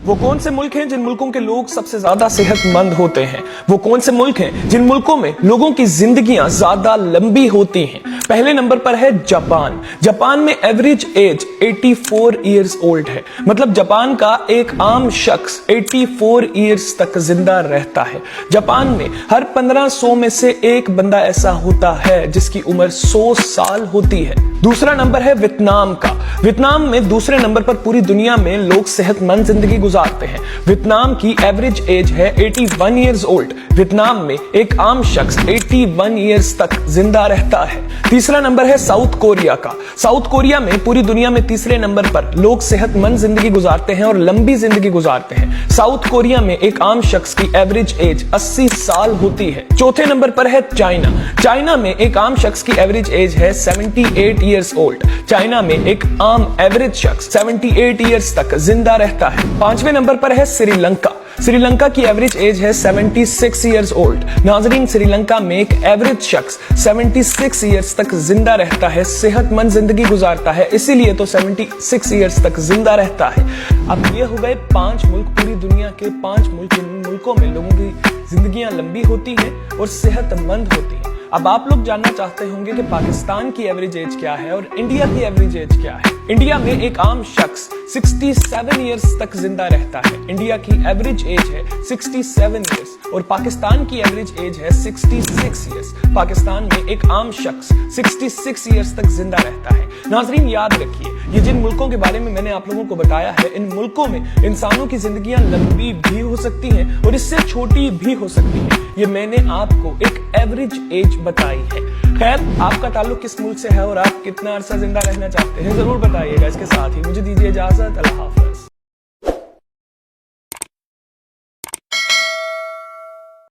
वो कौन से मुल्क हैं जिन मुल्कों के लोग सबसे ज्यादा सेहतमंद होते हैं? वो कौन से मुल्क हैं जिन मुल्कों में लोगों की जिंदगियां ज्यादा लंबी होती हैं? पहले नंबर पर है जापान। जापान में एवरेज एज 84 इयर्स ओल्ड है। मतलब जापान का एक आम शख्स 84 इयर्स तक जिंदा रहता है। जापान में हर 1500 में से एक बंदा ऐसा होता है जिसकी उम्र 100 साल होती है। दूसरा नंबर है वियतनाम का। वियतनाम में दूसरे नंबर पर पूरी दुनिया में लोग सेहतमंद जिंदगी गुजारते हैं। वियतनाम की एवरेज एज है 81 इयर्स ओल्ड। वियतनाम में एक आम शख्स 81 इयर्स तक जिंदा रहता है। तीसरा नंबर है साउथ कोरिया का। साउथ कोरिया में पूरी दुनिया में तीसरे नंबर पर लोग सेहतमंद जिंदगी गुजारते हैं और लंबी जिंदगी गुजारते हैं। साउथ कोरिया में एक आम शख्स की एवरेज एज 80 साल होती है। चौथे नंबर पर है चाइना। चाइना में एक आम शख्स की एवरेज एज है 78 इयर्स ओल्ड। चाइना में एक आम एवरेज शख्स 78 इयर्स तक जिंदा रहता है। पांचवें नंबर पर है श्रीलंका। श्रीलंका की एवरेज एज है 76 इयर्स ओल्ड। नाजरीन, श्रीलंका में एक एवरेज शख्स 76 इयर्स तक जिंदा रहता है, सेहतमंद जिंदगी गुजारता है, इसीलिए तो 76 इयर्स तक जिंदा रहता है। अब ये हो गए 5 मुल्क, पूरी दुनिया के 5 मुल्क। इन मुल्कों में लोगों की जिंदगियां लंबी होती हैं और सेहतमंद होती हैं। अब आप लोग जानना चाहते होंगे कि पाकिस्तान की एवरेज एज क्या है और इंडिया की एवरेज एज क्या है। इंडिया में एक आम शख्स 67 इयर्स तक जिंदा रहता है। इंडिया की एवरेज एज है 67 इयर्स और पाकिस्तान की एवरेज एज है 66 इयर्स। पाकिस्तान में एक आम शख्स 66 इयर्स तक जिंदा रहता है। नाजरीन, याद रखिए, ये जिन मुल्कों के बारे में मैंने आप लोगों को बताया है, इन मुल्कों में इंसानों की जिंदगियां लंबी भी हो सकती हैं और इससे छोटी भी हो सकती हैं। ये मैंने आपको एक एवरेज एज बताई है। खैर, आपका ताल्लुक किस मुल्क से है और आप कितना अरसा जिंदा रहना चाहते हैं, जरूर बताइएगा। इसके साथ ही मुझे दीजिए इजाजत। अल्लाह हाफ़िज़।